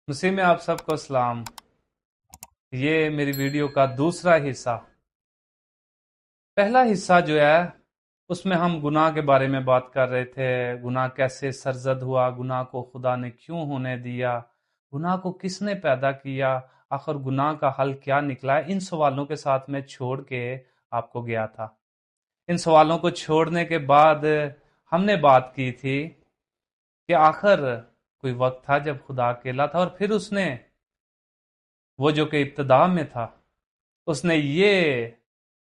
مسیح میں آپ سب کو سلام۔ یہ میری ویڈیو کا دوسرا حصہ۔ پہلا حصہ جو ہے اس میں ہم گناہ کے بارے میں بات کر رہے تھے، گناہ کیسے سرزد ہوا، گناہ کو خدا نے کیوں ہونے دیا، گناہ کو کس نے پیدا کیا، آخر گناہ کا حل کیا نکلا ہے۔ ان سوالوں کے ساتھ میں چھوڑ کے آپ کو گیا تھا۔ ان سوالوں کو چھوڑنے کے بعد ہم نے بات کی تھی کہ آخر کوئی وقت تھا جب خدا اکیلا تھا، اور پھر اس نے وہ جو کہ ابتدا میں تھا، اس نے یہ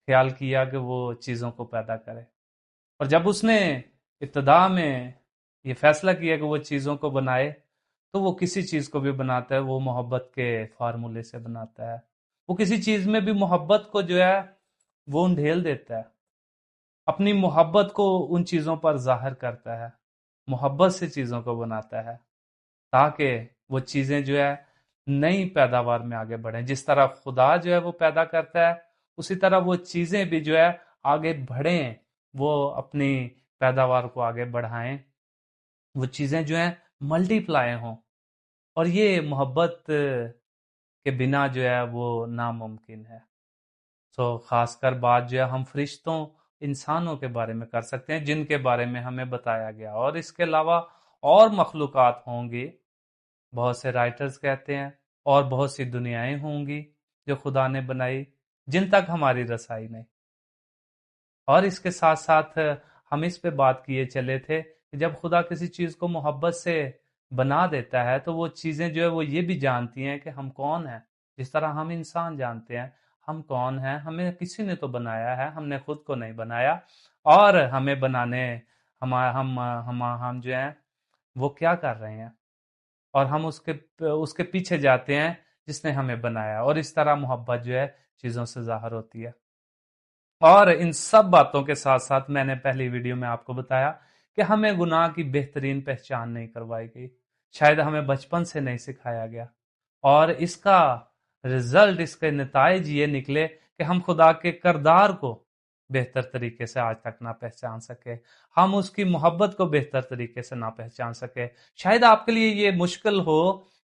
خیال کیا کہ وہ چیزوں کو پیدا کرے، اور جب اس نے ابتدا میں یہ فیصلہ کیا کہ وہ چیزوں کو بنائے، تو وہ کسی چیز کو بھی بناتا ہے وہ محبت کے فارمولے سے بناتا ہے۔ وہ کسی چیز میں بھی محبت کو جو ہے وہ انڈھیل دیتا ہے، اپنی محبت کو ان چیزوں پر ظاہر کرتا ہے، محبت سے چیزوں کو بناتا ہے تاکہ وہ چیزیں جو ہے نئی پیداوار میں آگے بڑھیں۔ جس طرح خدا جو ہے وہ پیدا کرتا ہے، اسی طرح وہ چیزیں بھی جو ہے آگے بڑھیں، وہ اپنی پیداوار کو آگے بڑھائیں، وہ چیزیں جو ہیں ملٹی پلائی ہوں، اور یہ محبت کے بنا جو ہے وہ ناممکن ہے۔ خاص کر بات جو ہے ہم فرشتوں، انسانوں کے بارے میں کر سکتے ہیں جن کے بارے میں ہمیں بتایا گیا، اور اس کے علاوہ اور مخلوقات ہوں گی، بہت سے رائٹرز کہتے ہیں، اور بہت سی دنیایں ہوں گی جو خدا نے بنائی جن تک ہماری رسائی نہیں۔ اور اس کے ساتھ ساتھ ہم اس پہ بات کیے چلے تھے کہ جب خدا کسی چیز کو محبت سے بنا دیتا ہے تو وہ چیزیں جو ہے وہ یہ بھی جانتی ہیں کہ ہم کون ہیں، جس طرح ہم انسان جانتے ہیں ہم کون ہیں، ہمیں کسی نے تو بنایا ہے، ہم نے خود کو نہیں بنایا، اور ہمیں بنانے ہم جو ہیں وہ کیا کر رہے ہیں، اور ہم اس کے پیچھے جاتے ہیں جس نے ہمیں بنایا، اور اس طرح محبت جو ہے چیزوں سے ظاہر ہوتی ہے۔ اور ان سب باتوں کے ساتھ ساتھ میں نے پہلی ویڈیو میں آپ کو بتایا کہ ہمیں گناہ کی بہترین پہچان نہیں کروائی گئی، شاید ہمیں بچپن سے نہیں سکھایا گیا، اور اس کا رزلٹ، اس کے نتائج یہ نکلے کہ ہم خدا کے کردار کو بہتر طریقے سے آج تک نہ پہچان سکے، ہم اس کی محبت کو بہتر طریقے سے نہ پہچان سکے۔ شاید آپ کے لیے یہ مشکل ہو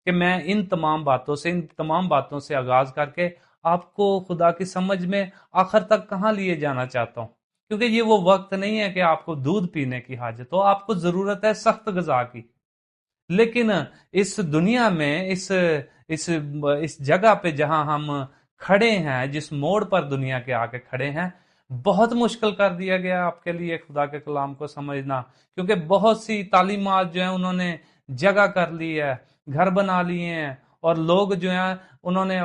کہ میں ان تمام باتوں سے آغاز کر کے آپ کو خدا کی سمجھ میں آخر تک کہاں لیے جانا چاہتا ہوں، کیونکہ یہ وہ وقت نہیں ہے کہ آپ کو دودھ پینے کی حاجت ہو، آپ کو ضرورت ہے سخت غذا کی۔ لیکن اس دنیا میں اس جگہ پہ جہاں ہم کھڑے ہیں، جس موڑ پر دنیا کے آ کے کھڑے ہیں، بہت مشکل کر دیا گیا آپ کے لیے خدا کے کلام کو سمجھنا، کیونکہ بہت سی تعلیمات جو ہیں انہوں نے جگہ کر لی ہے، گھر بنا لیے ہیں، اور لوگ جو ہیں انہوں نے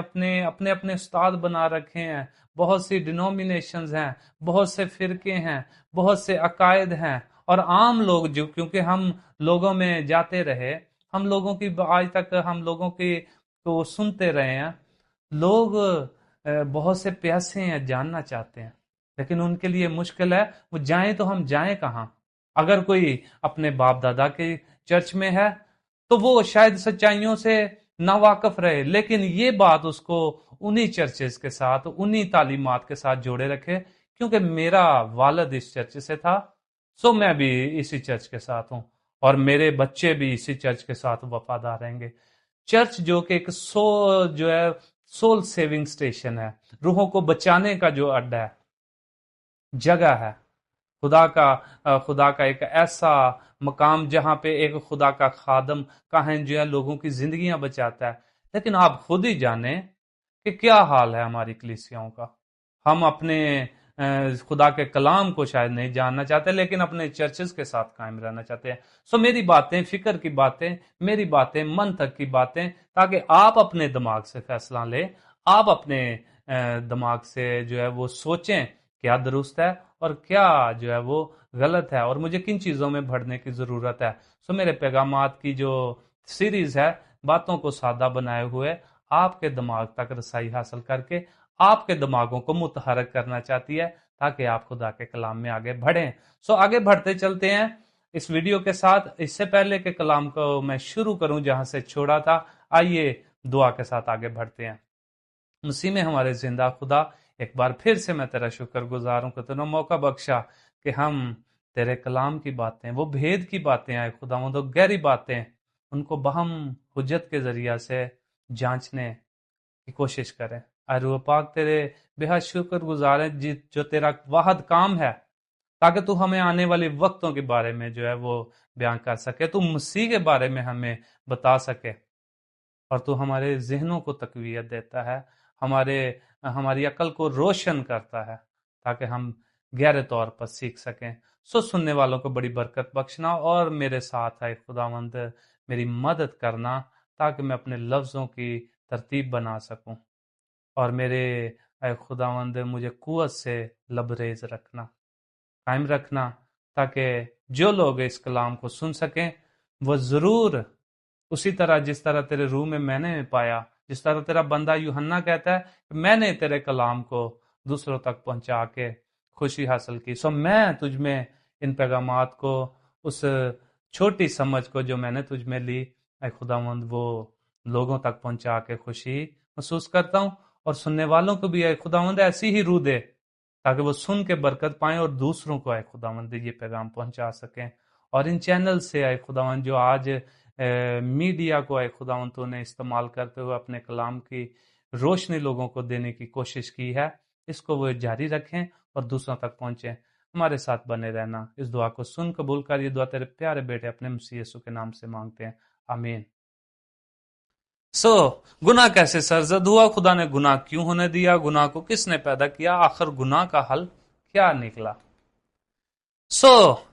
اپنے استاد بنا رکھے ہیں، بہت سی ڈینومینیشنز ہیں، بہت سے فرقے ہیں، بہت سے عقائد ہیں، اور عام لوگ جو، کیونکہ ہم لوگوں میں جاتے رہے، ہم لوگوں کی آج تک ہم لوگوں کی کو سنتے رہے ہیں، لوگ بہت سے پیاسے ہیں، جاننا چاہتے ہیں، لیکن ان کے لیے مشکل ہے، وہ جائیں تو ہم جائیں کہاں؟ اگر کوئی اپنے باپ دادا کے چرچ میں ہے تو وہ شاید سچائیوں سے نا واقف رہے، لیکن یہ بات اس کو انہی چرچز کے ساتھ، انہی تعلیمات کے ساتھ جوڑے رکھے، کیونکہ میرا والد اس چرچ سے تھا، سو میں بھی اسی چرچ کے ساتھ ہوں، اور میرے بچے بھی اسی چرچ کے ساتھ وفادار رہیں گے۔ چرچ جو کہ ایک جو ہے سول سیونگ سٹیشن ہے، روحوں کو بچانے کا جو اڈا ہے، جگہ ہے، خدا کا ایک ایسا مقام جہاں پہ ایک خدا کا خادم کاہن جو ہے لوگوں کی زندگیاں بچاتا ہے۔ لیکن آپ خود ہی جانیں کہ کیا حال ہے ہماری کلیسیاؤں کا۔ ہم اپنے خدا کے کلام کو شاید نہیں جاننا چاہتے، لیکن اپنے چرچز کے ساتھ قائم رہنا چاہتے ہیں۔ میری باتیں فکر کی باتیں، میری باتیں منطق کی باتیں، تاکہ آپ اپنے دماغ سے فیصلہ لیں، آپ اپنے دماغ سے جو ہے وہ سوچیں کیا درست ہے اور کیا جو ہے وہ غلط ہے، اور مجھے کن چیزوں میں بڑھنے کی ضرورت ہے۔ میرے پیغامات کی جو سیریز ہے، باتوں کو سادہ بنائے ہوئے آپ کے دماغ تک رسائی حاصل کر کے آپ کے دماغوں کو متحرک کرنا چاہتی ہے، تاکہ آپ خدا کے کلام میں آگے بڑھیں۔ آگے بڑھتے چلتے ہیں اس ویڈیو کے ساتھ۔ اس سے پہلے کہ کلام کو میں شروع کروں جہاں سے چھوڑا تھا، آئیے دعا کے ساتھ آگے بڑھتے ہیں۔ مسیح میں ہمارے زندہ خدا، ایک بار پھر سے میں تیرا شکر گزار ہوں کہ تو نے موقع بخشا کہ ہم تیرے کلام کی باتیں، وہ بھید کی باتیں آئے خدا، وہ گہری باتیں، ان کو بہم حجت کے ذریعہ سے جانچنے کی کوشش کریں۔ اے روح پاک تیرے بہت شکر گزار ہیں جو تیرا واحد کام ہے تاکہ تو ہمیں آنے والے وقتوں کے بارے میں جو ہے وہ بیان کر سکے، تو مسیح کے بارے میں ہمیں بتا سکے، اور تو ہمارے ذہنوں کو تقویت دیتا ہے، ہماری عقل کو روشن کرتا ہے تاکہ ہم گہرے طور پر سیکھ سکیں۔ سننے والوں کو بڑی برکت بخشنا، اور میرے ساتھ ہے خداوند میری مدد کرنا تاکہ میں اپنے لفظوں کی ترتیب بنا سکوں، اور میرے اے خداوند مجھے قوت سے لبریز رکھنا، قائم رکھنا، تاکہ جو لوگ اس کلام کو سن سکیں وہ ضرور اسی طرح جس طرح تیرے روح میں نے پایا، جس طرح تیرا بندہ یوحنا کہتا ہے کہ میں نے تیرے کلام کو دوسروں تک پہنچا کے خوشی حاصل کی، میں تجھ میں ان پیغامات کو، اس چھوٹی سمجھ کو جو میں نے تجھ میں لی، اے خداوند وہ لوگوں تک پہنچا کے خوشی محسوس کرتا ہوں، اور سننے والوں کو بھی اے خداوند ایسی ہی روح دے تاکہ وہ سن کے برکت پائیں اور دوسروں کو اے خداوند یہ پیغام پہنچا سکیں۔ اور ان چینل سے اے خداوند جو آج میڈیا کو اے خداوند تو نے استعمال کرتے ہوئے اپنے کلام کی روشنی لوگوں کو دینے کی کوشش کی ہے، اس کو وہ جاری رکھیں اور دوسروں تک پہنچیں۔ ہمارے ساتھ بنے رہنا۔ اس دعا کو سن قبول کر، یہ دعا تیرے پیارے بیٹے اپنے مسیح یسوع کے نام سے مانگتے ہیں، آمین۔ گناہ کیسے سرزد ہوا؟ خدا نے گناہ کیوں ہونے دیا؟ گناہ کو کس نے پیدا کیا؟ آخر گناہ کا حل کیا نکلا؟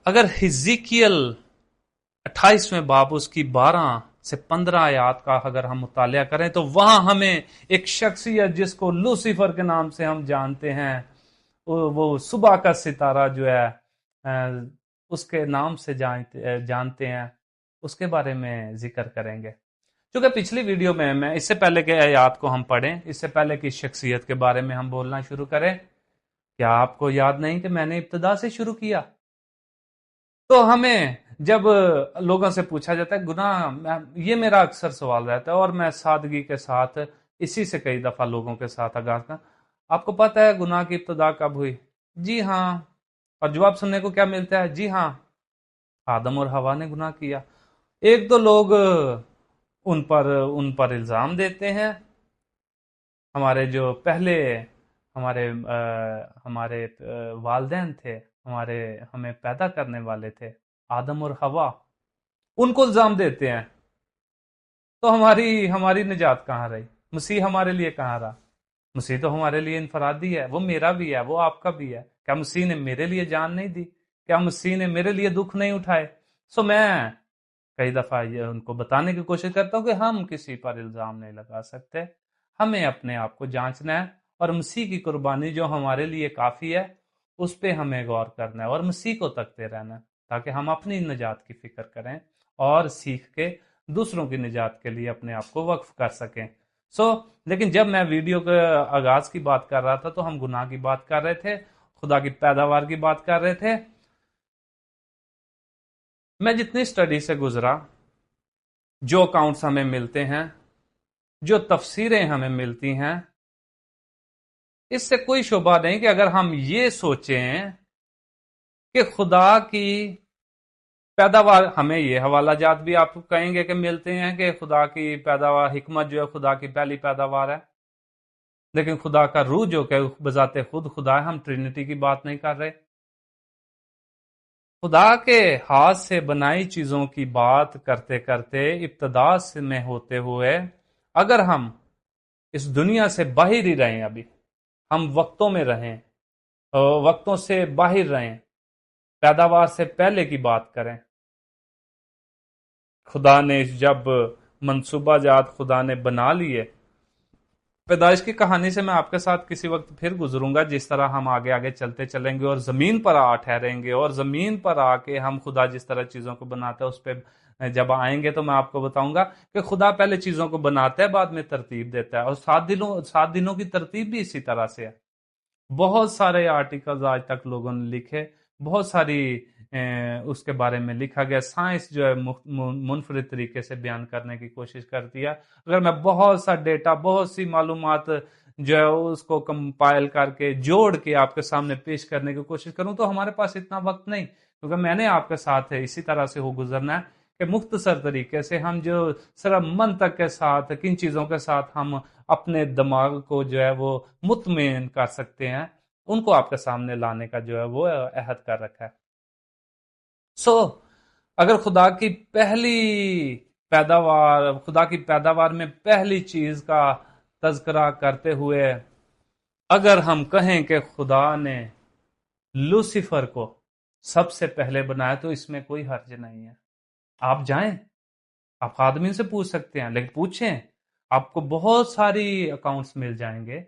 اگر حزقیل 28ویں باب اس کی 12 سے 15 آیات کا اگر ہم مطالعہ کریں تو وہاں ہمیں ایک شخصیت جس کو لوسیفر کے نام سے ہم جانتے ہیں، وہ صبح کا ستارہ جو ہے اس کے نام سے جانتے ہیں، اس کے بارے میں ذکر کریں گے۔ چونکہ پچھلی ویڈیو میں اس سے پہلے کے آیات کو ہم پڑھیں، اس سے پہلے کی شخصیت کے بارے میں ہم بولنا شروع کریں، کیا آپ کو یاد نہیں کہ میں نے ابتدا سے شروع کیا؟ تو ہمیں جب لوگوں سے پوچھا جاتا ہے گناہ، یہ میرا اکثر سوال رہتا ہے، اور میں سادگی کے ساتھ اسی سے کئی دفعہ لوگوں کے ساتھ آغاز کرتا، آپ کو پتہ ہے گناہ کی ابتدا کب ہوئی؟ جی ہاں۔ اور جواب سننے کو کیا ملتا ہے؟ جی ہاں، آدم اور حوا نے گناہ کیا۔ ایک تو لوگ ان پر الزام دیتے ہیں، ہمارے جو پہلے ہمارے والدین تھے، ہمیں پیدا کرنے والے تھے آدم اور حوا، ان کو الزام دیتے ہیں، تو ہماری نجات کہاں رہی؟ مسیح ہمارے لیے کہاں رہا؟ مسیح تو ہمارے لیے انفرادی ہے، وہ میرا بھی ہے، وہ آپ کا بھی ہے۔ کیا مسیح نے میرے لیے جان نہیں دی؟ کیا مسیح نے میرے لیے دکھ نہیں اٹھائے؟ میں کئی دفعہ ان کو بتانے کی کوشش کرتا ہوں کہ ہم کسی پر الزام نہیں لگا سکتے، ہمیں اپنے آپ کو جانچنا ہے، اور مسیح کی قربانی جو ہمارے لیے کافی ہے اس پہ ہمیں غور کرنا ہے، اور مسیح کو تکتے رہنا ہے تاکہ ہم اپنی نجات کی فکر کریں اور سیکھ کے دوسروں کی نجات کے لیے اپنے آپ کو وقف کر سکیں۔ لیکن جب میں ویڈیو کے آغاز کی بات کر رہا تھا تو ہم گناہ کی بات کر رہے تھے، خدا کی پیداوار کی بات کر رہے تھے۔ میں جتنی سٹڈی سے گزرا، جو اکاؤنٹس ہمیں ملتے ہیں، جو تفسیریں ہمیں ملتی ہیں، اس سے کوئی شبہ نہیں کہ اگر ہم یہ سوچیں کہ خدا کی پیداوار، ہمیں یہ حوالہ جات بھی آپ کہیں گے کہ ملتے ہیں کہ خدا کی پیداوار، حکمت جو ہے خدا کی پہلی پیداوار ہے، لیکن خدا کا روح جو کہ بذات خود خدا ہے، ہم ٹرینٹی کی بات نہیں کر رہے۔ خدا کے ہاتھ سے بنائی چیزوں کی بات کرتے کرتے ابتدا میں ہوتے ہوئے اگر ہم اس دنیا سے باہر ہی رہیں، ابھی ہم وقتوں میں رہیں، وقتوں سے باہر رہیں، پیداوار سے پہلے کی بات کریں، خدا نے جب منصوبہ جات خدا نے بنا لیے، پیدائش کی کہانی سے میں آپ کے ساتھ کسی وقت پھر گزروں گا، جس طرح ہم آگے آگے چلتے چلیں گے اور زمین پر آ ٹھہریں گے، اور زمین پر آ کے ہم خدا جس طرح چیزوں کو بناتا ہے اس پہ جب آئیں گے تو میں آپ کو بتاؤں گا کہ خدا پہلے چیزوں کو بناتا ہے، بعد میں ترتیب دیتا ہے، اور 7 دنوں کی ترتیب بھی اسی طرح سے ہے۔ بہت سارے آرٹیکلز آج تک لوگوں نے لکھے، بہت ساری اس کے بارے میں لکھا گیا، سائنس جو ہے منفرد طریقے سے بیان کرنے کی کوشش کرتی ہے۔ اگر میں بہت سا ڈیٹا، بہت سی معلومات جو ہے اس کو کمپائل کر کے جوڑ کے آپ کے سامنے پیش کرنے کی کوشش کروں تو ہمارے پاس اتنا وقت نہیں، کیونکہ میں نے آپ کے ساتھ اسی طرح سے ہو گزرنا ہے کہ مختصر طریقے سے ہم جو صرف منطق کے ساتھ کن چیزوں کے ساتھ ہم اپنے دماغ کو جو ہے وہ مطمئن کر سکتے ہیں، ان کو آپ کے سامنے لانے کا جو ہے وہ عہد کر رکھا ہے۔ اگر خدا کی پیداوار میں پہلی چیز کا تذکرہ کرتے ہوئے اگر ہم کہیں کہ خدا نے لوسیفر کو سب سے پہلے بنایا تو اس میں کوئی حرج نہیں ہے۔ آپ جائیں، آپ آدمی سے پوچھ سکتے ہیں، لیکن پوچھیں، آپ کو بہت ساری اکاؤنٹس مل جائیں گے،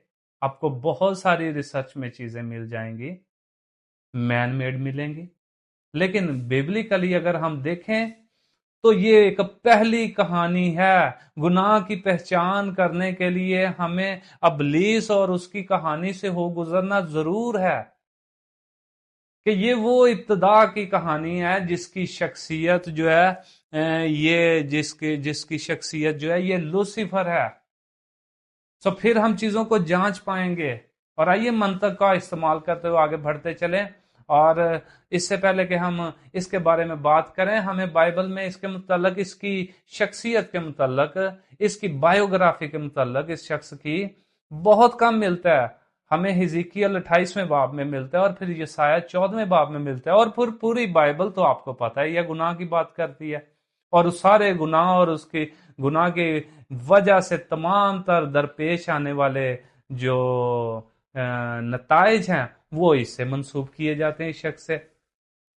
آپ کو بہت ساری ریسرچ میں چیزیں مل جائیں گی، مین میڈ ملیں گی، لیکن بیبلیکلی اگر ہم دیکھیں تو یہ ایک پہلی کہانی ہے۔ گناہ کی پہچان کرنے کے لیے ہمیں ابلیس اور اس کی کہانی سے ہو گزرنا ضرور ہے، کہ یہ وہ ابتدا کی کہانی ہے جس کی شخصیت جو ہے جس کی شخصیت جو ہے یہ لوسیفر ہے۔ پھر ہم چیزوں کو جانچ پائیں گے، اور آئیے منطق کا استعمال کرتے ہوئے آگے بڑھتے چلیں، اور اس سے پہلے کہ ہم اس کے بارے میں بات کریں، ہمیں بائبل میں اس کے متعلق، اس کی شخصیت کے متعلق، اس کی بائیوگرافی کے متعلق اس شخص کی بہت کم ملتا ہے۔ ہمیں حزقیل 28ویں باب میں ملتا ہے، اور پھر یسایہ 14ویں باب میں ملتا ہے، اور پھر پوری بائبل تو آپ کو پتہ ہے یہ گناہ کی بات کرتی ہے، اور اس سارے گناہ اور اس کی گناہ کی وجہ سے تمام تر درپیش آنے والے جو نتائج ہیں وہ اس سے منسوب کیے جاتے ہیں اس شخص سے۔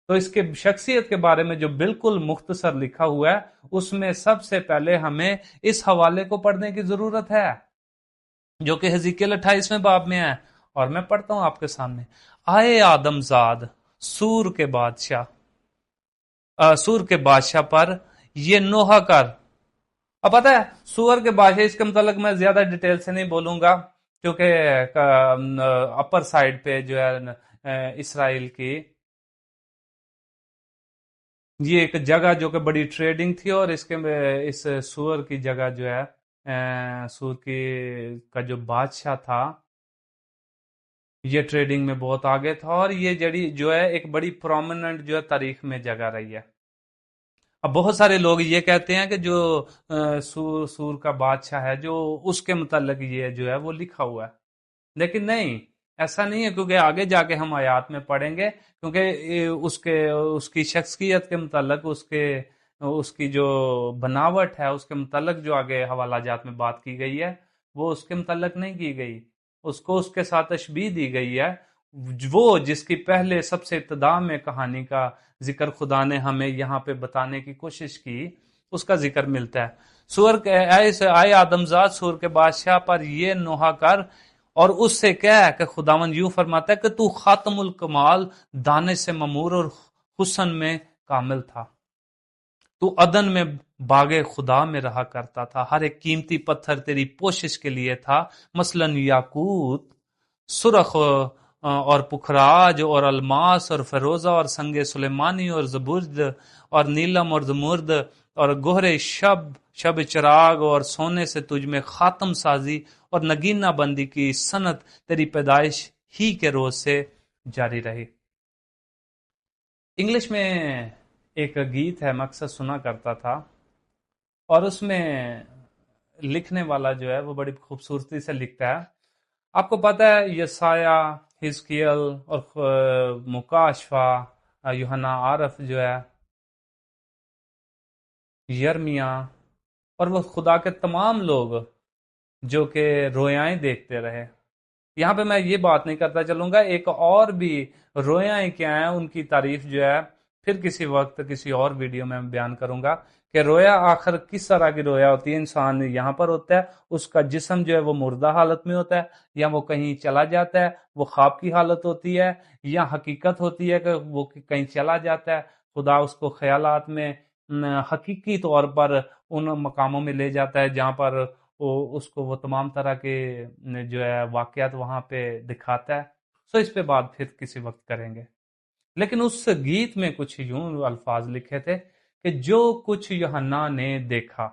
تو اس کے شخصیت کے بارے میں جو بالکل مختصر لکھا ہوا ہے، اس میں سب سے پہلے ہمیں اس حوالے کو پڑھنے کی ضرورت ہے جو کہ حزقیل 28ویں باب میں ہے، اور میں پڑھتا ہوں آپ کے سامنے۔ آئے آدم زاد، سور کے بادشاہ پر یہ نوحہ کر۔ اب پتہ ہے سور کے بادشاہ، اس کے متعلق میں زیادہ ڈیٹیل سے نہیں بولوں گا، کیونکہ اپر سائڈ پہ جو ہے اسرائیل کی یہ ایک جگہ جو کہ بڑی ٹریڈنگ تھی، اور اس سور کی جگہ جو ہے سور کا جو بادشاہ تھا یہ ٹریڈنگ میں بہت آگے تھا، اور یہ جو ہے ایک بڑی پرومیننٹ جو ہے تاریخ میں جگہ رہی ہے۔ اب بہت سارے لوگ یہ کہتے ہیں کہ جو سور کا بادشاہ ہے جو اس کے متعلق یہ جو ہے وہ لکھا ہوا ہے، لیکن نہیں، ایسا نہیں ہے، کیونکہ آگے جا کے ہم آیات میں پڑھیں گے، کیونکہ اس کی شخصیت کے متعلق، اس کی جو بناوٹ ہے، اس کے متعلق جو آگے حوالہ جات میں بات کی گئی ہے وہ اس کے متعلق نہیں کی گئی، اس کو اس کے ساتھ تشبیہ دی گئی ہے، وہ جس کی پہلے سب سے ابتدا میں کہانی کا ذکر خدا نے ہمیں یہاں پہ بتانے کی کوشش کی، اس کا ذکر ملتا ہے۔ آئے آدمزاد، سور کے بادشاہ پر یہ نوحہ کر، اور اس سے کہہ کہ خداوند یوں فرماتا ہے کہ تو خاتم الکمال، دانش سے ممور اور حسن میں کامل تھا، تو عدن میں باغ خدا میں رہا کرتا تھا، ہر ایک قیمتی پتھر تیری پوشش کے لیے تھا، مثلاً یاقوت، سرخ اور پکھراج اور الماس اور فیروزہ اور سنگ سلیمانی اور زبرد اور نیلم اور زمرد اور گہرے شب چراغ، اور سونے سے تجھ میں خاتم سازی اور نگینہ بندی کی صنعت تیری پیدائش ہی کے روز سے جاری رہی۔ انگلش میں ایک گیت ہے، میں اکثر سنا کرتا تھا، اور اس میں لکھنے والا جو ہے وہ بڑی خوبصورتی سے لکھتا ہے۔ آپ کو پتہ ہے یسایہ، حزقیل اور مکاشفہ، یوحنا عارف جو ہے، یرمیا، اور وہ خدا کے تمام لوگ جو کہ رویائیں دیکھتے رہے۔ یہاں پہ میں یہ بات نہیں کرتا چلوں گا، ایک اور بھی رویائیں کیا ہیں، ان کی تعریف جو ہے پھر کسی وقت کسی اور ویڈیو میں بیان کروں گا کہ رویا آخر کس طرح کی رویا ہوتی ہے۔ انسان یہاں پر ہوتا ہے، اس کا جسم جو ہے وہ مردہ حالت میں ہوتا ہے، یا وہ کہیں چلا جاتا ہے، وہ خواب کی حالت ہوتی ہے، یا حقیقت ہوتی ہے کہ وہ کہیں چلا جاتا ہے، خدا اس کو خیالات میں حقیقی طور پر ان مقاموں میں لے جاتا ہے جہاں پر اس کو وہ تمام طرح کے جو ہے واقعات وہاں پہ دکھاتا ہے۔ اس پہ بات پھر کسی وقت کریں گے، لیکن اس گیت میں کچھ یوں الفاظ لکھے تھے کہ جو کچھ یوحنا نے دیکھا،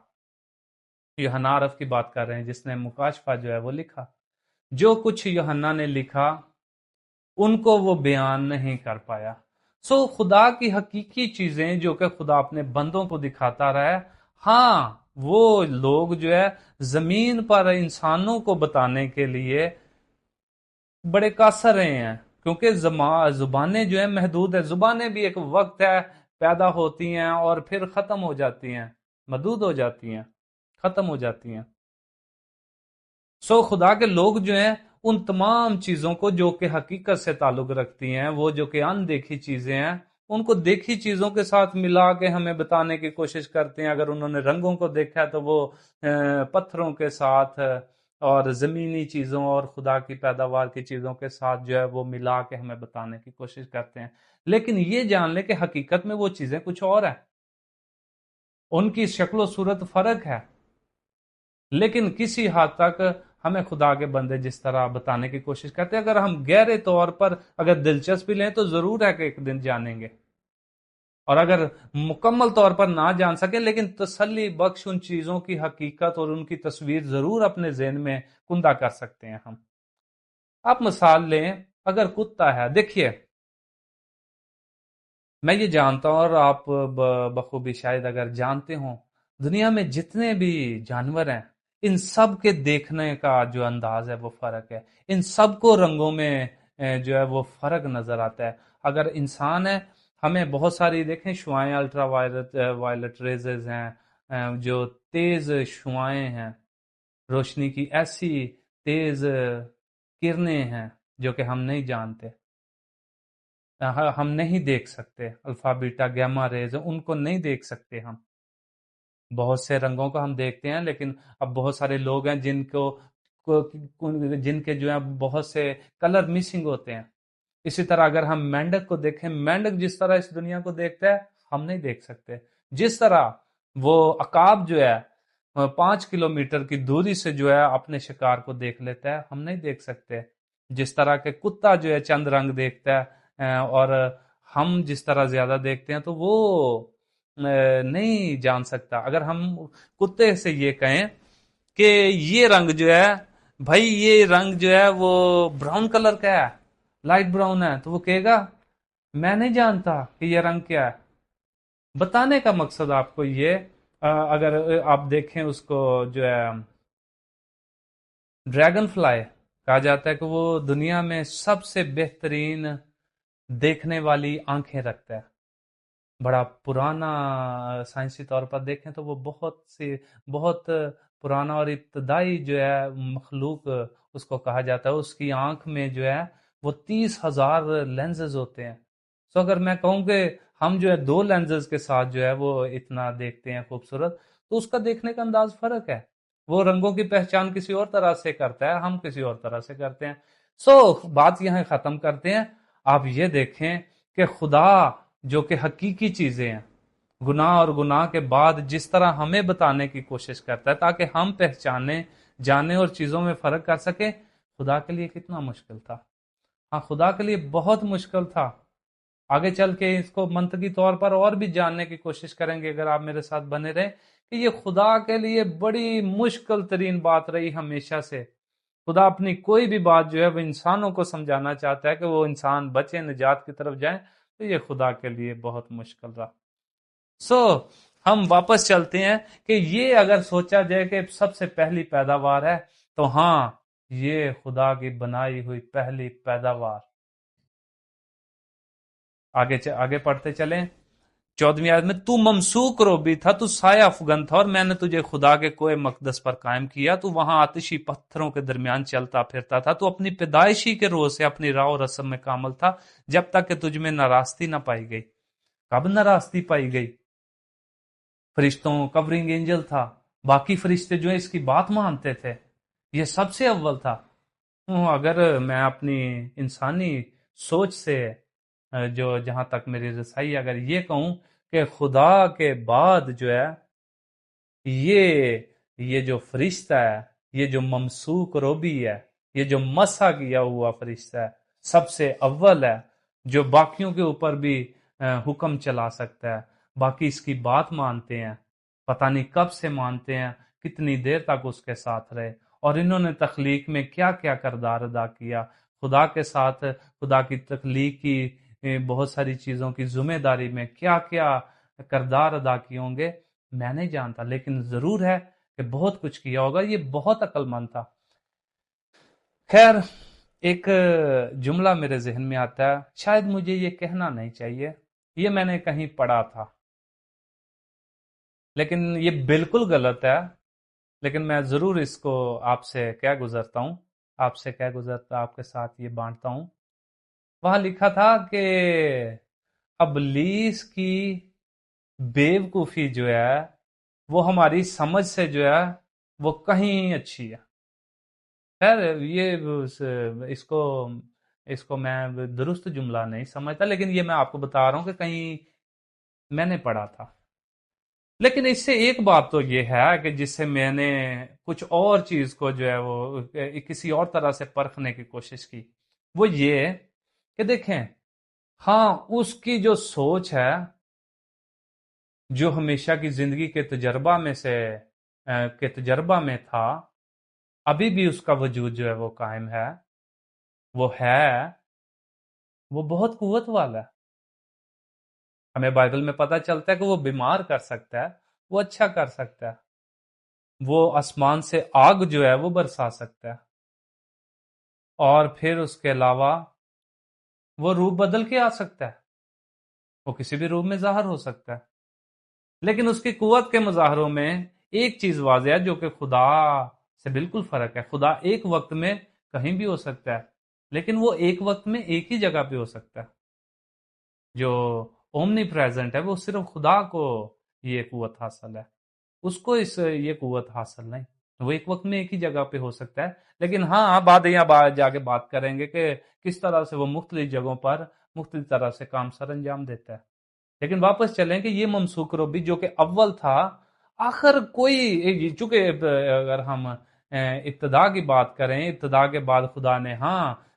یوحنا عرف کی بات کر رہے ہیں جس نے مکاشفہ جو ہے وہ لکھا، جو کچھ یوحنا نے لکھا ان کو وہ بیان نہیں کر پایا۔ خدا کی حقیقی چیزیں جو کہ خدا اپنے بندوں کو دکھاتا رہا ہے، ہاں وہ لوگ جو ہے زمین پر انسانوں کو بتانے کے لیے بڑے قاصر رہے ہیں، کیونکہ زبانیں جو ہیں محدود ہیں. زبانیں بھی ایک وقت ہے پیدا ہوتی ہیں اور پھر ختم ہو جاتی ہیں، محدود ہو جاتی ہیں، ختم ہو جاتی ہیں. خدا کے لوگ جو ہیں ان تمام چیزوں کو جو کہ حقیقت سے تعلق رکھتی ہیں، وہ جو کہ اندیکھی چیزیں ہیں، ان کو دیکھی چیزوں کے ساتھ ملا کے ہمیں بتانے کی کوشش کرتے ہیں. اگر انہوں نے رنگوں کو دیکھا ہے تو وہ پتھروں کے ساتھ اور زمینی چیزوں اور خدا کی پیداوار کی چیزوں کے ساتھ جو ہے وہ ملا کے ہمیں بتانے کی کوشش کرتے ہیں. لیکن یہ جان لیں کہ حقیقت میں وہ چیزیں کچھ اور ہیں، ان کی شکل و صورت فرق ہے. لیکن کسی حد تک ہمیں خدا کے بندے جس طرح بتانے کی کوشش کرتے ہیں، اگر ہم گہرے طور پر اگر دلچسپی لیں تو ضرور ہے کہ ایک دن جانیں گے، اور اگر مکمل طور پر نہ جان سکیں لیکن تسلی بخش ان چیزوں کی حقیقت اور ان کی تصویر ضرور اپنے ذہن میں کندہ کر سکتے ہیں. ہم آپ مثال لیں، اگر کتا ہے، دیکھیے میں یہ جانتا ہوں اور آپ بخوبی شاید اگر جانتے ہوں، دنیا میں جتنے بھی جانور ہیں ان سب کے دیکھنے کا جو انداز ہے وہ فرق ہے، ان سب کو رنگوں میں جو ہے وہ فرق نظر آتا ہے. اگر انسان ہے، ہمیں بہت ساری دیکھیں شعائیں الٹرا وائلٹ ریزز ہیں، جو تیز شعائیں ہیں، روشنی کی ایسی تیز کرنیں ہیں جو کہ ہم نہیں جانتے، ہم نہیں دیکھ سکتے. الفا بیٹا گیما ریز ان کو نہیں دیکھ سکتے. ہم بہت سے رنگوں کو ہم دیکھتے ہیں، لیکن اب بہت سارے لوگ ہیں جن کے جو ہے بہت سے کلر مسنگ ہوتے ہیں. اسی طرح اگر ہم مینڈک کو دیکھیں، مینڈک جس طرح اس دنیا کو دیکھتا ہے ہم نہیں دیکھ سکتے. جس طرح وہ عقاب جو ہے 5 کلومیٹر کی دوری سے جو ہے اپنے شکار کو دیکھ لیتا ہے، ہم نہیں دیکھ سکتے. جس طرح کہ کتا جو ہے چند رنگ دیکھتا ہے، اور ہم جس طرح زیادہ دیکھتے ہیں تو وہ نہیں جان سکتا. اگر ہم کتے سے یہ کہیں کہ یہ رنگ جو ہے بھائی، یہ رنگ جو ہے وہ براؤن کلر کا ہے، لائٹ براؤن ہے، تو وہ کہے گا میں نہیں جانتا کہ یہ رنگ کیا ہے. بتانے کا مقصد آپ کو یہ، اگر آپ دیکھیں اس کو جو ہے ڈریگن فلائی کہا جاتا ہے کہ وہ دنیا میں سب سے بہترین دیکھنے والی آنکھیں رکھتا ہے. بڑا پرانا سائنسی طور پر دیکھیں تو وہ بہت پرانا اور ابتدائی جو ہے مخلوق اس کو کہا جاتا ہے. اس کی آنکھ میں جو ہے وہ 30,000 لینزز ہوتے ہیں. اگر میں کہوں کہ ہم جو ہے 2 لینزز کے ساتھ جو ہے وہ اتنا دیکھتے ہیں خوبصورت، تو اس کا دیکھنے کا انداز فرق ہے. وہ رنگوں کی پہچان کسی اور طرح سے کرتا ہے، ہم کسی اور طرح سے کرتے ہیں. بات یہاں ختم کرتے ہیں. آپ یہ دیکھیں کہ خدا جو کہ حقیقی چیزیں ہیں، گناہ اور گناہ کے بعد جس طرح ہمیں بتانے کی کوشش کرتا ہے تاکہ ہم پہچانیں، جانیں اور چیزوں میں فرق کر سکیں، خدا کے لیے کتنا مشکل تھا. ہاں، خدا کے لیے بہت مشکل تھا. آگے چل کے اس کو منطقی طور پر اور بھی جاننے کی کوشش کریں گے اگر آپ میرے ساتھ بنے رہیں، کہ یہ خدا کے لیے بڑی مشکل ترین بات رہی ہمیشہ سے. خدا اپنی کوئی بھی بات جو ہے وہ انسانوں کو سمجھانا چاہتا ہے کہ وہ انسان بچے، نجات کی طرف جائیں، تو یہ خدا کے لیے بہت مشکل رہا. ہم واپس چلتے ہیں کہ یہ اگر سوچا جائے کہ سب سے پہلی پیداوار ہے، تو ہاں یہ خدا کی بنائی ہوئی پہلی پیداوار. آگے پڑھتے چلیں. 14ویں آیت میں، تو ممسوک روبی تھا، تو سایہ افغن تھا، اور میں نے تجھے خدا کے کوہ مقدس پر قائم کیا. تو وہاں آتشی پتھروں کے درمیان چلتا پھرتا تھا. تو اپنی پیدائشی کے روز سے اپنی راہ و رسم میں کامل تھا، جب تک کہ تجھ میں ناراستی نہ پائی گئی. کب ناراستی پائی گئی؟ فرشتوں کورنگ اینجل تھا، باقی فرشتے جو ہیں اس کی بات مانتے تھے، یہ سب سے اول تھا. اگر میں اپنی انسانی سوچ سے جو جہاں تک میری رسائی، اگر یہ کہوں کہ خدا کے بعد جو ہے یہ جو فرشتہ ہے، یہ جو ممسوک روبی ہے، یہ جو مسح کیا ہوا فرشتہ ہے، سب سے اول ہے، جو باقیوں کے اوپر بھی حکم چلا سکتا ہے. باقی اس کی بات مانتے ہیں، پتہ نہیں کب سے مانتے ہیں، کتنی دیر تک اس کے ساتھ رہے، اور انہوں نے تخلیق میں کیا کیا کردار ادا کیا. خدا کے ساتھ، خدا کی تخلیق کی بہت ساری چیزوں کی ذمہ داری میں کیا کیا کردار ادا کیے ہوں گے میں نہیں جانتا، لیکن ضرور ہے کہ بہت کچھ کیا ہوگا۔ یہ بہت عقل مند تھا۔ خیر، ایک جملہ میرے ذہن میں آتا ہے، شاید مجھے یہ کہنا نہیں چاہیے، یہ میں نے کہیں پڑھا تھا لیکن یہ بالکل غلط ہے، لیکن میں ضرور اس کو آپ سے کہہ گزرتا ہوں، آپ کے ساتھ یہ بانٹتا ہوں۔ وہاں لکھا تھا کہ ابلیس کی بیوقوفی جو ہے وہ ہماری سمجھ سے جو ہے وہ کہیں اچھی ہے۔ خیر، یہ اس کو میں درست جملہ نہیں سمجھتا، لیکن یہ میں آپ کو بتا رہا ہوں کہ کہیں میں نے پڑھا تھا۔ لیکن اس سے ایک بات تو یہ ہے کہ جس سے میں نے کچھ اور چیز کو جو ہے وہ کسی اور طرح سے پرکھنے کی کوشش کی، وہ یہ کہ دیکھیں، ہاں اس کی جو سوچ ہے، جو ہمیشہ کی زندگی کے تجربہ میں تھا، ابھی بھی اس کا وجود جو ہے وہ قائم ہے، وہ بہت قوت والا ہے۔ ہمیں بائبل میں پتہ چلتا ہے کہ وہ بیمار کر سکتا ہے، وہ اچھا کر سکتا ہے، وہ آسمان سے آگ جو ہے وہ برسا سکتا ہے، اور پھر اس کے علاوہ وہ روپ بدل کے آ سکتا ہے، وہ کسی بھی روپ میں ظاہر ہو سکتا ہے۔ لیکن اس کی قوت کے مظاہروں میں ایک چیز واضح ہے جو کہ خدا سے بالکل فرق ہے۔ خدا ایک وقت میں کہیں بھی ہو سکتا ہے، لیکن وہ ایک وقت میں ایک ہی جگہ پہ ہو سکتا ہے۔ جو اومنی پریزنٹ ہے وہ صرف خدا کو یہ قوت حاصل ہے، اس کو یہ قوت حاصل نہیں۔ وہ ایک وقت میں ایک ہی جگہ پہ ہو سکتا ہے، لیکن ہاں بعد یہاں جا کے بات کریں گے کہ کس طرح سے وہ مختلف جگہوں پر مختلف طرح سے کام سر انجام دیتا ہے۔ لیکن واپس چلیں کہ یہ ممسوک ربی جو کہ اول تھا، آخر کوئی، چونکہ اگر ہم ابتدا کی بات کریں، ابتدا کے بعد خدا نے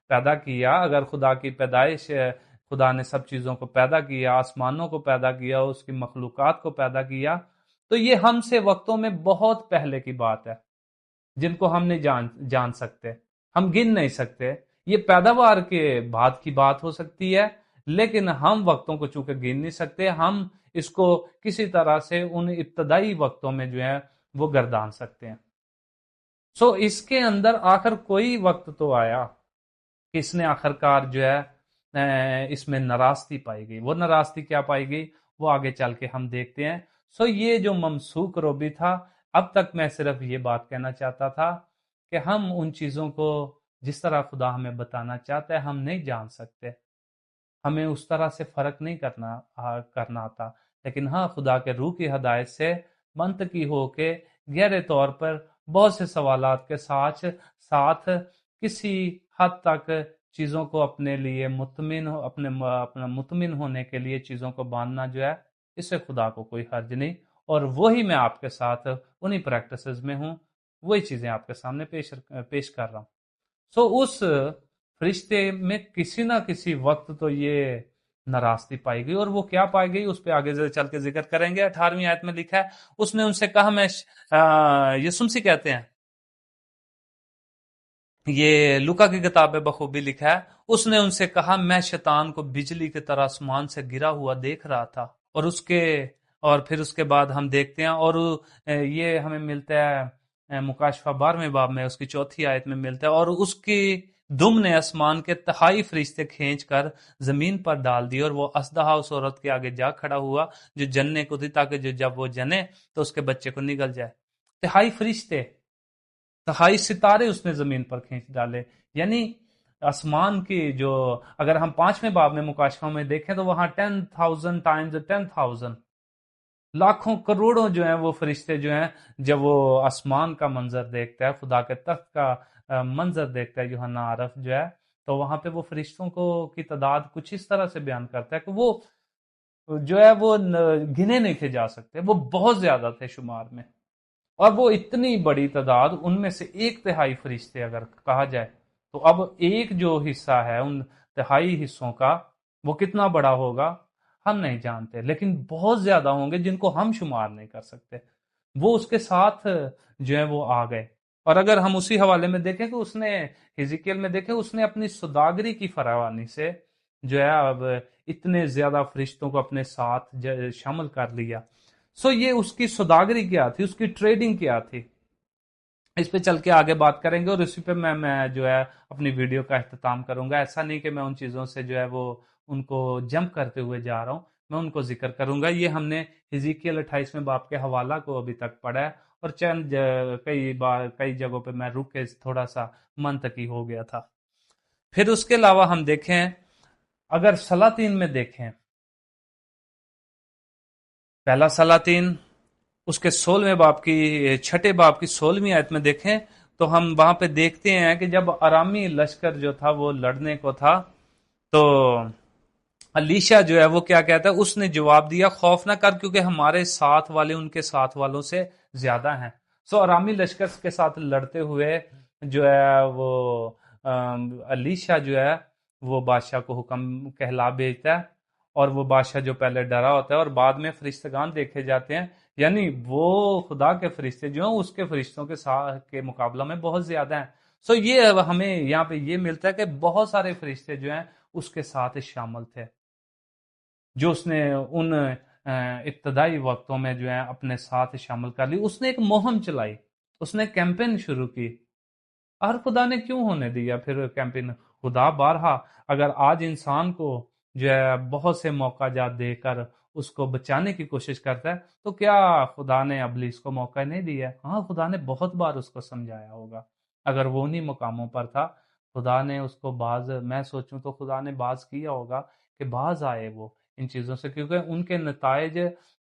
پیدا کیا، اگر خدا کی پیدائش، خدا نے سب چیزوں کو پیدا کیا، آسمانوں کو پیدا کیا، اس کی مخلوقات کو پیدا کیا، تو یہ ہم سے وقتوں میں بہت پہلے کی بات ہے جن کو ہم نہیں جان سکتے، ہم گن نہیں سکتے۔ یہ پیداوار کے بعد کی بات ہو سکتی ہے، لیکن ہم وقتوں کو چونکہ گن نہیں سکتے، ہم اس کو کسی طرح سے ان ابتدائی وقتوں میں جو ہے وہ گردان سکتے ہیں۔ اس کے اندر آخر کوئی وقت تو آیا کہ اس نے آخرکار جو ہے اس میں نراستی پائی گئی۔ وہ نراستی کیا پائی گئی وہ آگے چل کے ہم دیکھتے ہیں۔ یہ جو ممسوک روبی تھا، اب تک میں صرف یہ بات کہنا چاہتا تھا کہ ہم ان چیزوں کو جس طرح خدا ہمیں بتانا چاہتا ہے ہم نہیں جان سکتے، ہمیں اس طرح سے فرق نہیں کرنا آتا، لیکن خدا کے روح کی ہدایت سے منطقی ہو کے گہرے طور پر بہت سے سوالات کے ساتھ کسی حد تک چیزوں کو اپنے لیے اپنا مطمئن ہونے کے لیے چیزوں کو باندھنا جو ہے، اس سے خدا کو کوئی حرج نہیں، اور وہی میں آپ کے ساتھ انہی پریکٹسز میں ہوں، وہی چیزیں آپ کے سامنے پیش کر رہا ہوں۔ اس فرشتے میں کسی نہ کسی وقت تو یہ نراستی پائی گئی، اور وہ کیا پائی گئی اس پہ آگے چل کے ذکر کریں گے۔ 18ویں آیت میں لکھا ہے، اس نے ان سے کہا، میں یسوع کہتے ہیں، یہ لوکا کی کتاب میں بخوبی لکھا ہے، اس نے ان سے کہا، میں شیطان کو بجلی کی طرح آسمان سے گرا ہوا دیکھ رہا تھا، اور پھر اس کے بعد ہم دیکھتے ہیں، اور یہ ہمیں ملتا ہے مکاشفہ 12ویں باب میں اس کی 4تھی آیت میں ملتا ہے، اور اس کی دم نے آسمان کے تہائی فرشتے کھینچ کر زمین پر ڈال دی، اور وہ اژدہا اس عورت کے آگے جا کھڑا ہوا جو جننے کو تھی، تاکہ جب وہ جنے تو اس کے بچے کو نگل جائے۔ تہائی فرشتے، تہائی ستارے اس نے زمین پر کھینچ ڈالے، یعنی آسمان کی جو، اگر ہم 5ویں باب میں مکاشفہ میں دیکھیں تو وہاں 10,000 ٹائمز 10,000 لاکھوں کروڑوں جو ہیں وہ فرشتے جو ہیں، جب وہ آسمان کا منظر دیکھتا ہے، خدا کے تخت کا منظر دیکھتا ہے یوحنا عارف جو ہے، تو وہاں پہ وہ فرشتوں کی تعداد کچھ اس طرح سے بیان کرتا ہے کہ وہ جو ہے وہ گنے نہیں تھے جا سکتے، وہ بہت زیادہ تھے شمار میں، اور وہ اتنی بڑی تعداد، ان میں سے 1/3 فرشتے اگر کہا جائے تو اب ایک جو حصہ ہے ان تہائی حصوں کا، وہ کتنا بڑا ہوگا ہم نہیں جانتے، لیکن بہت زیادہ ہوں گے جن کو ہم شمار نہیں کر سکتے۔ وہ اس کے ساتھ جو ہے وہ آ گئے، اور اگر ہم اسی حوالے میں دیکھیں کہ اس نے حزقیل میں دیکھیں، اس نے اپنی سوداگری کی فراوانی سے جو ہے اب اتنے زیادہ فرشتوں کو اپنے ساتھ شامل کر لیا. سو یہ اس کی سوداگری کیا تھی, اس کی ٹریڈنگ کیا تھی, اس پہ چل کے آگے بات کریں گے, اور اسی پہ میں جو ہے اپنی ویڈیو کا اختتام کروں گا. ایسا نہیں کہ میں ان چیزوں سے جو ہے وہ ان کو جمپ کرتے ہوئے جا رہا ہوں, میں ان کو ذکر کروں گا. یہ ہم نے حزقیل 28ویں باب کے حوالہ کو ابھی تک پڑھا ہے, اور چند کئی جگہوں پہ میں رک کے تھوڑا سا منطقی ہو گیا تھا. پھر اس کے علاوہ ہم دیکھیں, اگر سلاطین میں دیکھیں, پہلا سلاطین اس کے 16ویں باب کی 6 باب کی 16ویں آیت میں دیکھیں تو ہم وہاں پہ دیکھتے ہیں کہ جب ارامی لشکر جو تھا وہ لڑنے کو تھا, تو الیشا جو ہے وہ کیا کہتا ہے, اس نے جواب دیا خوف نہ کر کیونکہ ہمارے ساتھ والے ان کے ساتھ والوں سے زیادہ ہیں. سو ارامی لشکر کے ساتھ لڑتے ہوئے جو ہے وہ الیشا جو ہے وہ بادشاہ کو حکم کہلا بھیجتا ہے, اور وہ بادشاہ جو پہلے ڈرا ہوتا ہے, اور بعد میں فرشتگان دیکھے جاتے ہیں, یعنی وہ خدا کے فرشتے جو ہیں اس کے فرشتوں کے ساتھ کے مقابلہ میں بہت زیادہ ہیں. سو یہ ہمیں یہاں پہ یہ ملتا ہے کہ بہت سارے فرشتے جو ہیں اس کے ساتھ شامل تھے, جو اس نے ان ابتدائی وقتوں میں جو ہے اپنے ساتھ شامل کر لی. اس نے ایک مہم چلائی, اس نے کیمپین شروع کی, اور خدا نے کیوں ہونے دیا پھر کیمپین؟ خدا بارہا اگر آج انسان کو جو ہے بہت سے موقع جات دے کر اس کو بچانے کی کوشش کرتا ہے, تو کیا خدا نے ابلیس کو موقع نہیں دیا؟ ہاں, خدا نے بہت بار اس کو سمجھایا ہوگا. اگر وہ انہی مقاموں پر تھا, خدا نے اس کو میں سوچوں تو خدا نے باز کیا ہوگا کہ باز آئے وہ ان چیزوں سے, کیونکہ ان کے نتائج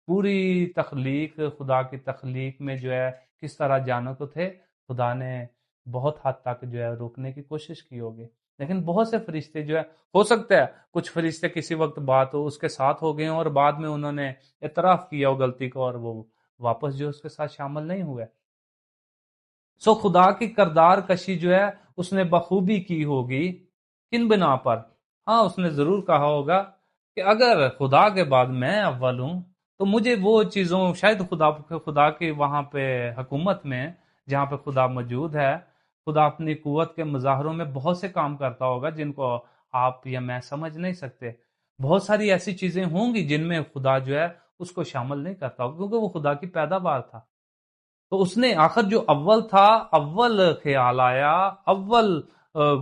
پوری تخلیق, خدا کی تخلیق میں جو ہے کس طرح جانو کو تھے, خدا نے بہت حد تک جو ہے روکنے کی کوشش کی ہوگی. لیکن بہت سے فرشتے جو ہے, ہو سکتا ہے کچھ فرشتے کسی وقت بات ہو اس کے ساتھ ہو گئے اور بعد میں انہوں نے اعتراف کیا ہو غلطی کو, اور وہ واپس جو اس کے ساتھ شامل نہیں ہوئے. سو خدا کی کردار کشی جو ہے اس نے بخوبی کی ہوگی. کن بنا پر؟ ہاں, اس نے ضرور کہا ہوگا کہ اگر خدا کے بعد میں اول ہوں تو مجھے وہ چیزوں, شاید خدا کی وہاں پہ حکومت میں جہاں پہ خدا موجود ہے, خدا اپنی قوت کے مظاہروں میں بہت سے کام کرتا ہوگا جن کو آپ یا میں سمجھ نہیں سکتے. بہت ساری ایسی چیزیں ہوں گی جن میں خدا جو ہے اس کو شامل نہیں کرتا ہوگا, کیونکہ وہ خدا کی پیداوار تھا. تو اس نے آخر جو اول تھا, اول خیال آیا, اول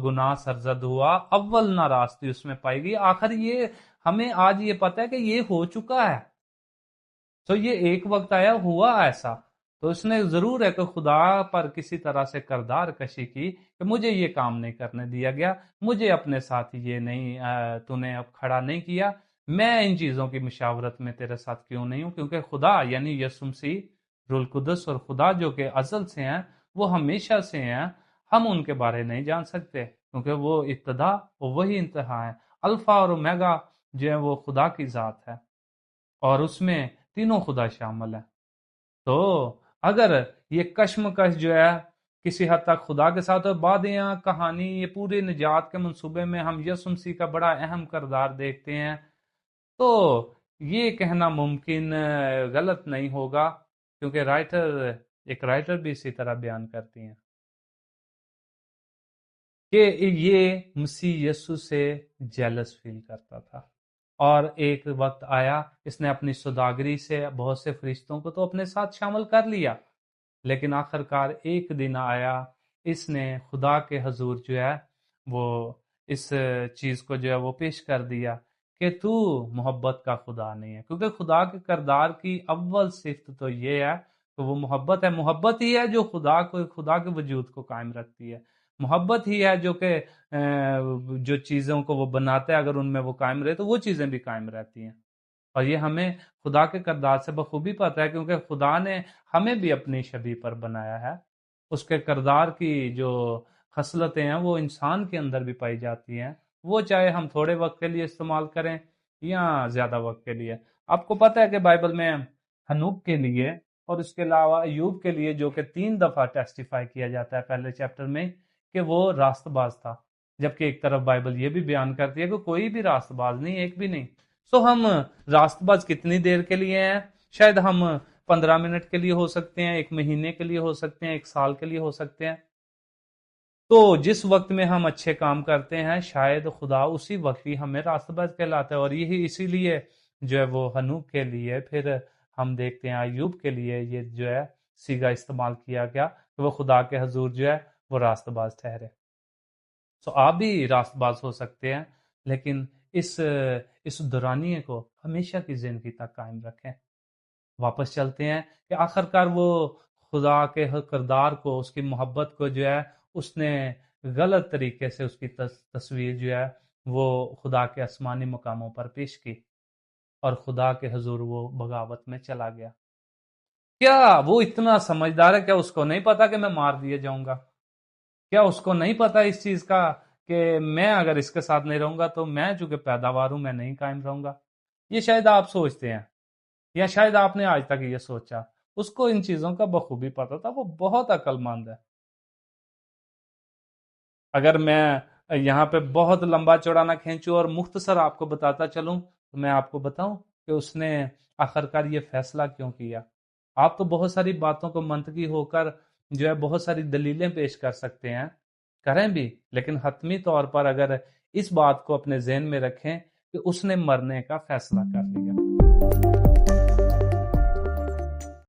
گناہ سرزد ہوا, اول ناراستی اس میں پائی گئی, آخر یہ ہمیں آج یہ پتا ہے کہ یہ ہو چکا ہے. تو یہ ایک وقت آیا ہوا ایسا, تو اس نے ضرور ہے کہ خدا پر کسی طرح سے کردار کشی کی کہ مجھے یہ کام نہیں کرنے دیا گیا, مجھے اپنے ساتھ یہ نہیں, تو نے اب کھڑا نہیں کیا, میں ان چیزوں کی مشاورت میں تیرے ساتھ کیوں نہیں ہوں, کیونکہ خدا یعنی یسوع مسیح روح القدس اور خدا جو کہ ازل سے ہیں, وہ ہمیشہ سے ہیں, ہم ان کے بارے نہیں جان سکتے کیونکہ وہ ابتدا اور وہی انتہا ہے. الفا اور اومیگا جو ہے وہ خدا کی ذات ہے, اور اس میں تینوں خدا شامل ہیں. تو اگر یہ کشمکش جو ہے کسی حد تک خدا کے ساتھ, اور بعد یہاں کہانی یہ پورے نجات کے منصوبے میں ہم یسوع مسیح کا بڑا اہم کردار دیکھتے ہیں, تو یہ کہنا ممکن غلط نہیں ہوگا, کیونکہ ایک رائٹر بھی اسی طرح بیان کرتی ہیں کہ یہ مسیح یسوع سے جیلس فیل کرتا تھا, اور ایک وقت آیا اس نے اپنی سوداگری سے بہت سے فرشتوں کو تو اپنے ساتھ شامل کر لیا, لیکن آخرکار ایک دن آیا اس نے خدا کے حضور جو ہے وہ اس چیز کو جو ہے وہ پیش کر دیا کہ تو محبت کا خدا نہیں ہے, کیونکہ خدا کے کردار کی اول صفت تو یہ ہے کہ وہ محبت ہے. محبت ہی ہے جو خدا کے وجود کو قائم رکھتی ہے, محبت ہی ہے جو کہ جو چیزوں کو وہ بناتا ہے, اگر ان میں وہ قائم رہے تو وہ چیزیں بھی قائم رہتی ہیں. اور یہ ہمیں خدا کے کردار سے بخوبی پتہ ہے, کیونکہ خدا نے ہمیں بھی اپنی شبیہ پر بنایا ہے. اس کے کردار کی جو خصلتیں ہیں وہ انسان کے اندر بھی پائی جاتی ہیں, وہ چاہے ہم تھوڑے وقت کے لیے استعمال کریں یا زیادہ وقت کے لیے. آپ کو پتہ ہے کہ بائبل میں ہنوک کے لیے اور اس کے علاوہ ایوب کے لیے, جو کہ 3 دفعہ ٹیسٹیفائی کیا جاتا ہے پہلے چیپٹر میں, کہ وہ راست باز تھا, جبکہ ایک طرف بائبل یہ بھی بیان کرتی ہے کہ کوئی بھی راست باز نہیں, ایک بھی نہیں. سو ہم راست باز کتنی دیر کے لیے ہیں؟ شاید ہم 15 منٹ کے لیے ہو سکتے ہیں, 1 مہینے کے لیے ہو سکتے ہیں, 1 سال کے لیے ہو سکتے ہیں. تو جس وقت میں ہم اچھے کام کرتے ہیں شاید خدا اسی وقت ہی ہمیں راست باز کہلاتا ہے، اور یہی اسی لیے جو ہے وہ ہنوک کے لیے، پھر ہم دیکھتے ہیں ایوب کے لیے یہ جو ہے سیگا استعمال کیا گیا کہ وہ خدا کے حضور جو ہے وہ راست باز ٹھہرے۔ سو آپ بھی راست باز ہو سکتے ہیں، لیکن اس دورانیے کو ہمیشہ کی زندگی تک قائم رکھیں۔ واپس چلتے ہیں کہ آخرکار وہ خدا کے کردار کو، اس کی محبت کو جو ہے اس نے غلط طریقے سے اس کی تصویر جو ہے وہ خدا کے آسمانی مقاموں پر پیش کی، اور خدا کے حضور وہ بغاوت میں چلا گیا۔ کیا وہ اتنا سمجھدار ہے؟ کیا اس کو نہیں پتا کہ میں مار دیے جاؤں گا؟ کیا اس کو نہیں پتا اس چیز کا کہ میں اگر اس کے ساتھ نہیں رہوں گا تو میں چونکہ پیداوار ہوں، میں نہیں قائم رہوں گا؟ یہ شاید آپ سوچتے ہیں، یا شاید آپ نے آج تک یہ سوچا۔ اس کو ان چیزوں کا بخوبی پتا تھا، وہ بہت عقل مند ہے۔ اگر میں یہاں پہ بہت لمبا چوڑا نہ کھینچوں اور مختصر آپ کو بتاتا چلوں تو میں آپ کو بتاؤں کہ اس نے آخرکار یہ فیصلہ کیوں کیا۔ آپ تو بہت ساری باتوں کو منطقی ہو کر جو ہے بہت ساری دلیلیں پیش کر سکتے ہیں، کریں بھی، لیکن حتمی طور پر اگر اس بات کو اپنے ذہن میں رکھیں کہ اس نے مرنے کا فیصلہ کر لیا۔